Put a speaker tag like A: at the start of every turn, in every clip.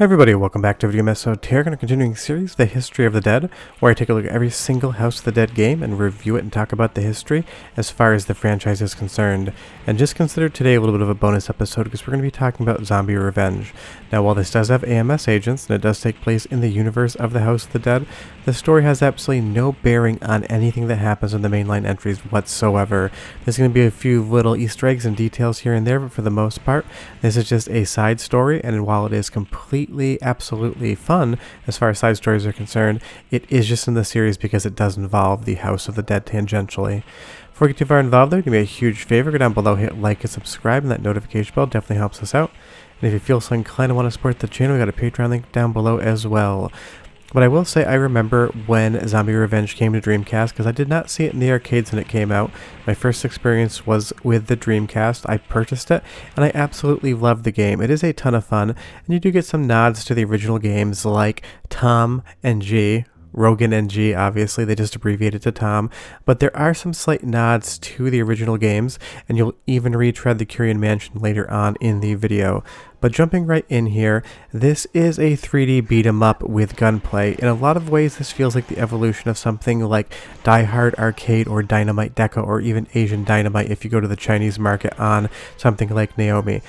A: Hi everybody, welcome back to Video Episode here, going to continuing series, The History of the Dead, where I take a look at every single House of the Dead game and review it and talk about the history as far as the franchise is concerned. And just consider today a little bit of a bonus episode because we're going to be talking about Zombie Revenge. Now while this does have AMS agents and it does take place in the universe of the House of the Dead, the story has absolutely no bearing on anything that happens in the mainline entries whatsoever. There's going to be a few little Easter eggs and details here and there, but for the most part, this is just a side story, and while it is absolutely fun as far as side stories are concerned, it is just in the series because it does involve the House of the Dead tangentially. Before we get too far involved there, do me a huge favor, go down below, hit like and subscribe, and that notification bell definitely helps us out. And if you feel so inclined and want to support the channel, we got a Patreon link down below as well. But I will say I remember when Zombie Revenge came to Dreamcast because I did not see it in the arcades when it came out. My first experience was with the Dreamcast. I purchased it and I absolutely loved the game. It is a ton of fun, and you do get some nods to the original games like Tom and G. Rogan and G, obviously, they just abbreviated to Tom, but there are some slight nods to the original games, and you'll even retread the Curien mansion later on in the video. But jumping right in here, this is a 3D beat-em-up with gunplay. In a lot of ways, this feels like the evolution of something like Die Hard Arcade or Dynamite Deca or even Asian Dynamite if you go to the Chinese market on something like NAOMI.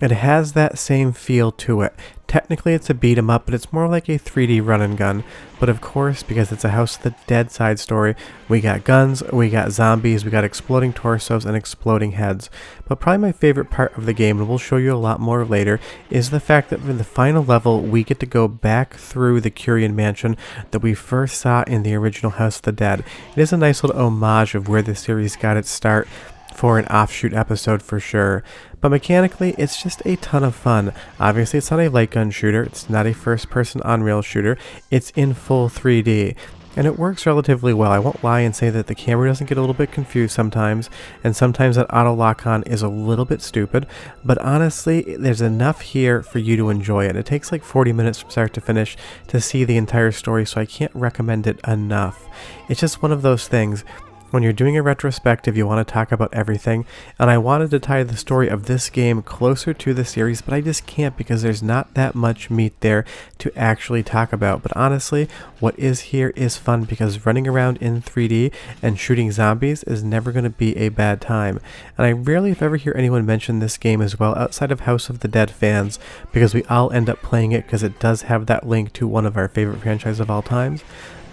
A: It has that same feel to it. Technically it's a beat 'em up, but it's more like a 3D run and gun. But of course, because it's a House of the Dead side story, we got guns, we got zombies, we got exploding torsos and exploding heads. But probably my favorite part of the game, and we'll show you a lot more later, is the fact that in the final level we get to go back through the Curien mansion that we first saw in the original House of the Dead. It is a nice little homage of where the series got its start for an offshoot episode for sure. But mechanically, it's just a ton of fun. Obviously, it's not a light gun shooter, it's not a first-person on-rail shooter, it's in full 3D. And it works relatively well. I won't lie and say that the camera doesn't get a little bit confused sometimes, and sometimes that auto lock-on is a little bit stupid, but honestly, there's enough here for you to enjoy it. It takes like 40 minutes from start to finish to see the entire story, so I can't recommend it enough. It's just one of those things. When you're doing a retrospective, you want to talk about everything, and I wanted to tie the story of this game closer to the series, but I just can't because there's not that much meat there to actually talk about. But honestly, what is here is fun because running around in 3D and shooting zombies is never going to be a bad time. And I rarely if ever hear anyone mention this game as well outside of House of the Dead fans, because we all end up playing it because it does have that link to one of our favorite franchises of all times.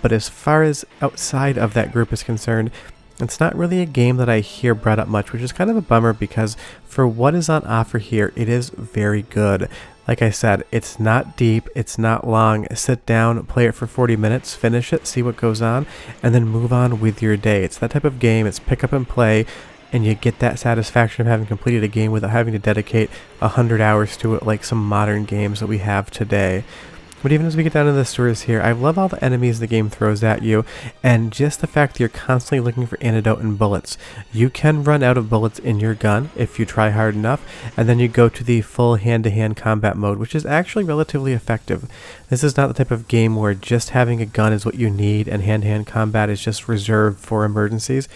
A: But as far as outside of that group is concerned, it's not really a game that I hear brought up much, which is kind of a bummer because for what is on offer here, it is very good. Like I said, it's not deep, it's not long. Sit down, play it for 40 minutes, finish it, see what goes on, and then move on with your day. It's that type of game, it's pick up and play, and you get that satisfaction of having completed a game without having to dedicate 100 hours to it like some modern games that we have today. But even as we get down to the stories here, I love all the enemies the game throws at you, and just the fact that you're constantly looking for antidote and bullets. You can run out of bullets in your gun if you try hard enough, and then you go to the full hand-to-hand combat mode, which is actually relatively effective. This is not the type of game where just having a gun is what you need, and hand-to-hand combat is just reserved for emergencies.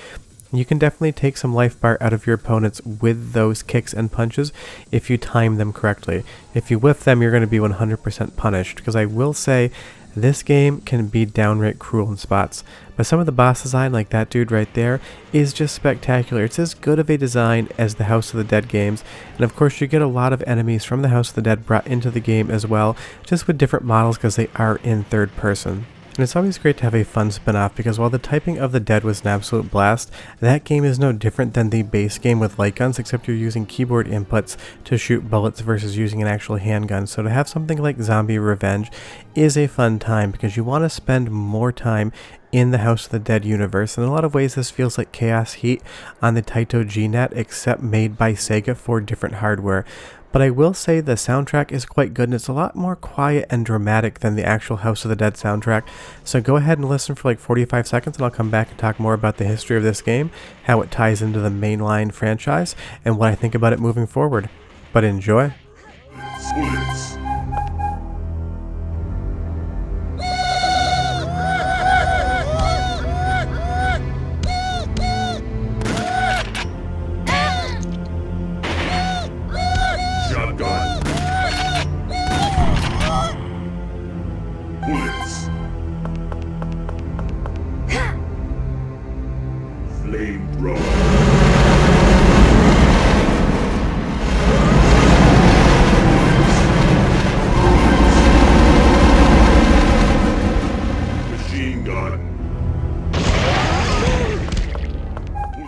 A: You can definitely take some life bar out of your opponents with those kicks and punches if you time them correctly. If you whiff them, you're going to be 100% punished, because I will say this game can be downright cruel in spots. But some of the boss design, like that dude right there, is just spectacular. It's as good of a design as the House of the Dead games, and of course you get a lot of enemies from the House of the Dead brought into the game as well, just with different models because they are in third person. And it's always great to have a fun spin-off because while the typing of the Dead was an absolute blast, that game is no different than the base game with light guns, except you're using keyboard inputs to shoot bullets versus using an actual handgun. So to have something like Zombie Revenge is a fun time because you want to spend more time in the House of the Dead universe. In a lot of ways this feels like Chaos Heat on the Taito G-Net, except made by Sega for different hardware. But I will say the soundtrack is quite good, and it's a lot more quiet and dramatic than the actual House of the Dead soundtrack. So go ahead and listen for like 45 seconds and I'll come back and talk more about the history of this game, how it ties into the mainline franchise, and what I think about it moving forward. But enjoy!
B: Shotgun.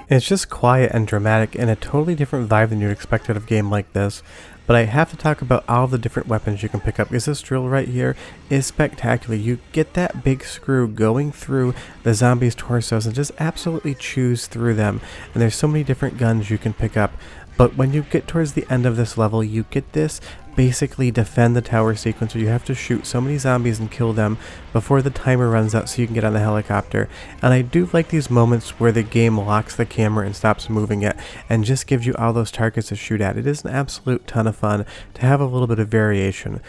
A: It's just quiet and dramatic and a totally different vibe than you'd expect out of a game like this. But I have to talk about all the different weapons you can pick up, because this drill right here is spectacular. You get that big screw going through the zombies' torsos and just absolutely chews through them. And there's so many different guns you can pick up. But when you get towards the end of this level, you get this basically defend the tower sequence where you have to shoot so many zombies and kill them before the timer runs out so you can get on the helicopter. And I do like these moments where the game locks the camera and stops moving it and just gives you all those targets to shoot at. It is an absolute ton of fun to have a little bit of variation.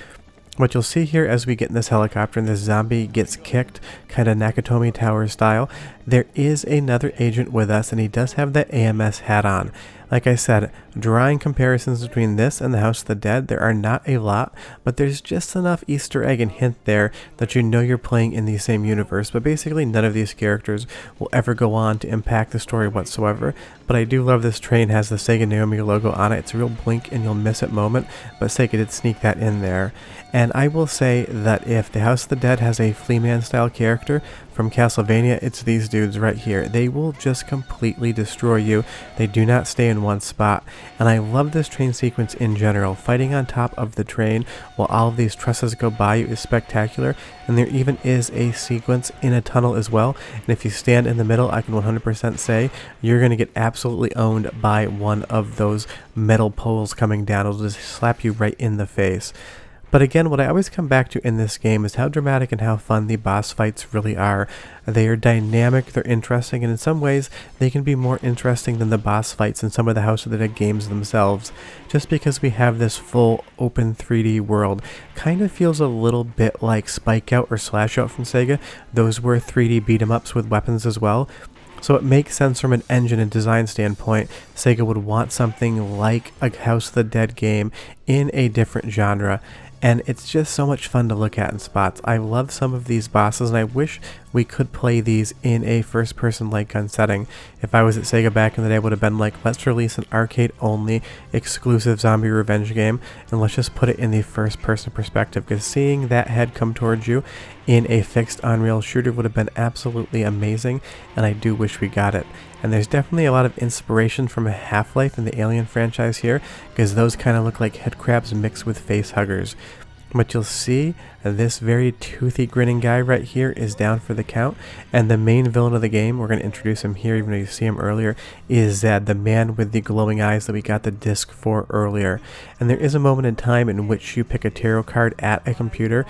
A: What you'll see here as we get in this helicopter and this zombie gets kicked, kind of Nakatomi Tower style, there is another agent with us and he does have that AMS hat on. Like I said, drawing comparisons between this and the House of the Dead, there are not a lot, but there's just enough Easter egg and hint there that you know you're playing in the same universe. But basically none of these characters will ever go on to impact the story whatsoever. But I do love this train has the Sega NAOMI logo on it. It's a real blink and you'll miss it moment, but Sega did sneak that in there. And I will say that if the House of the Dead has a Fleaman style character from Castlevania, it's these dudes right here. They will just completely destroy you. They do not stay in one spot. And I love this train sequence in general. Fighting on top of the train while all of these trusses go by you is spectacular. And there even is a sequence in a tunnel as well. And if you stand in the middle, I can 100% say you're going to get absolutely owned by one of those metal poles coming down. It'll just slap you right in the face. But again, what I always come back to in this game is how dramatic and how fun the boss fights really are. They are dynamic, they're interesting, and in some ways, they can be more interesting than the boss fights in some of the House of the Dead games themselves. Just because we have this full open 3D world, kind of feels a little bit like Spike Out or Slash Out from Sega. Those were 3D beat 'em ups with weapons as well. So it makes sense from an engine and design standpoint. Sega would want something like a House of the Dead game in a different genre. And it's just so much fun to look at in spots. I love some of these bosses and I wish we could play these in a first-person light gun setting. If I was at Sega back in the day, I would have been like, let's release an arcade-only exclusive zombie revenge game and let's just put it in the first-person perspective, because seeing that head come towards you in a fixed Unreal shooter would have been absolutely amazing, and I do wish we got it. And there's definitely a lot of inspiration from Half-Life and the Alien franchise here, because those kind of look like head crabs mixed with face huggers. But you'll see this very toothy grinning guy right here is down for the count, and the main villain of the game, we're going to introduce him here even though you see him earlier, is Zed, the man with the glowing eyes that we got the disc for earlier. And there is a moment in time in which you pick a tarot card at a computer.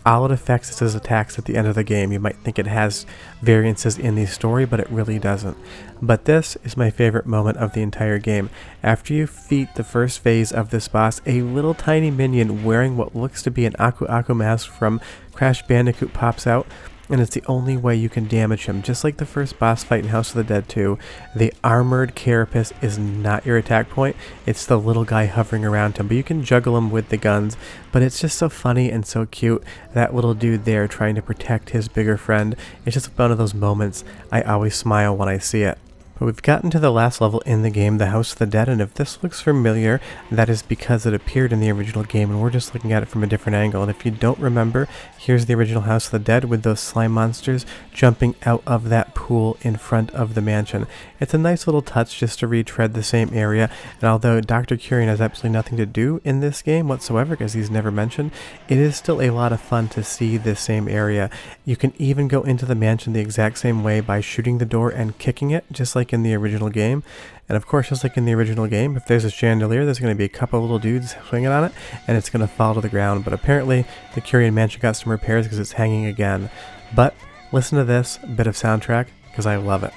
A: All it affects is his attacks at the end of the game. You might think it has variances in the story, but it really doesn't. But this is my favorite moment of the entire game. After you defeat the first phase of this boss, a little tiny minion wearing what looks to be an Aku Aku mask from Crash Bandicoot pops out, and it's the only way you can damage him. Just like the first boss fight in House of the Dead 2, the armored carapace is not your attack point, it's the little guy hovering around him, but you can juggle him with the guns. But it's just so funny and so cute, that little dude there trying to protect his bigger friend. It's just one of those moments I always smile when I see it. But we've gotten to the last level in the game, the House of the Dead, and if this looks familiar, that is because it appeared in the original game and we're just looking at it from a different angle. And if you don't remember, here's the original House of the Dead with those slime monsters jumping out of that pool in front of the mansion. It's a nice little touch just to retread the same area, and although Dr. Curien has absolutely nothing to do in this game whatsoever because he's never mentioned, it is still a lot of fun to see this same area. You can even go into the mansion the exact same way by shooting the door and kicking it, just like in the original game. And of course, just like in the original game, if there's a chandelier, there's going to be a couple little dudes swinging on it and it's going to fall to the ground. But apparently the Curien mansion got some repairs because it's hanging again. But listen to this bit of soundtrack because I love it.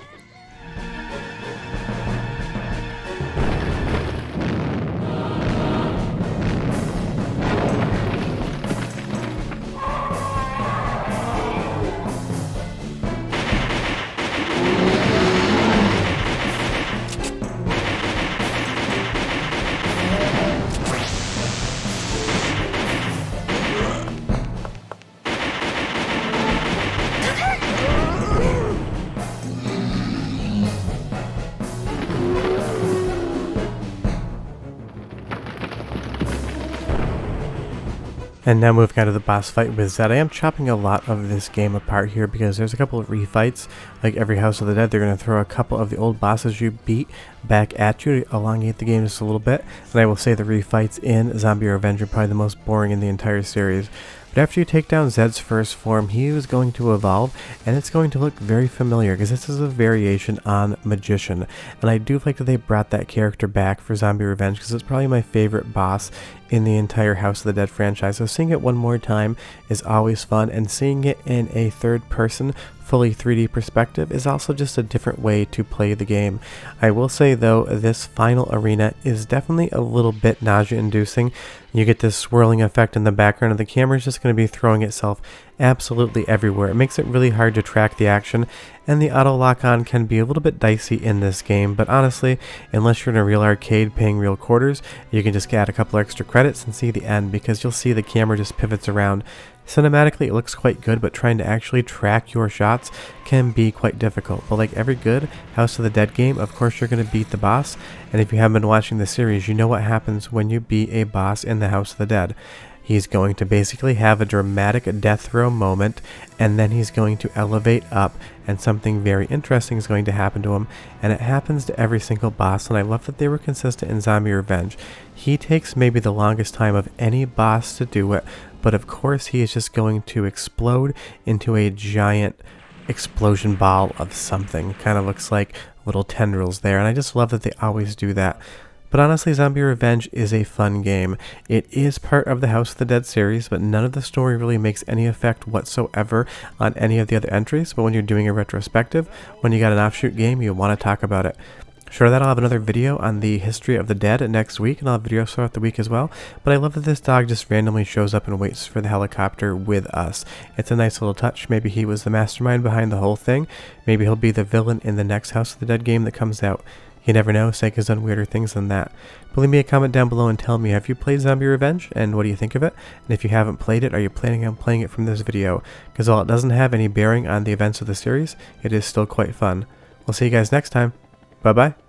A: And now moving on to the boss fight with Zed. I am chopping a lot of this game apart here because there's a couple of refights. Like every House of the Dead, they're going to throw a couple of the old bosses you beat back at you to elongate the game just a little bit. And I will say the refights in Zombie Revenge are probably the most boring in the entire series. But after you take down Zed's first form, he is going to evolve, and it's going to look very familiar because this is a variation on Magician. And I do like that they brought that character back for Zombie Revenge because it's probably my favorite boss in the entire House of the Dead franchise. So seeing it one more time is always fun, and seeing it in a third person fully 3D perspective is also just a different way to play the game. I will say though, this final arena is definitely a little bit nausea inducing. You get this swirling effect in the background, and the camera is just going to be throwing itself absolutely everywhere. It makes it really hard to track the action, and the auto lock on can be a little bit dicey in this game, but honestly, unless you're in a real arcade paying real quarters, you can just add a couple extra credits and see the end, because you'll see the camera just pivots around. Cinematically, it looks quite good, but trying to actually track your shots can be quite difficult. But like every good House of the Dead game, of course you're going to beat the boss, and if you haven't been watching the series, you know what happens when you beat a boss in the House of the Dead. He's going to basically have a dramatic death row moment, and then he's going to elevate up, and something very interesting is going to happen to him, and it happens to every single boss. And I love that they were consistent in Zombie Revenge. He takes maybe the longest time of any boss to do it, but of course he is just going to explode into a giant explosion ball of something. Kind of looks like little tendrils there, and I just love that they always do that. But honestly, Zombie Revenge is a fun game. It is part of the House of the Dead series, but none of the story really makes any effect whatsoever on any of the other entries. But when you're doing a retrospective, when you got an offshoot game, you want to talk about it. Sure, that I'll have another video on the history of the dead next week, and I'll have videos throughout the week as well. But I love that this dog just randomly shows up and waits for the helicopter with us. It's a nice little touch. Maybe he was the mastermind behind the whole thing. Maybe he'll be the villain in the next House of the Dead game that comes out. You never know, Sega's done weirder things than that. But leave me a comment down below and tell me, have you played Zombie Revenge, and what do you think of it? And if you haven't played it, are you planning on playing it from this video? Because while it doesn't have any bearing on the events of the series, it is still quite fun. We'll see you guys next time. Bye bye.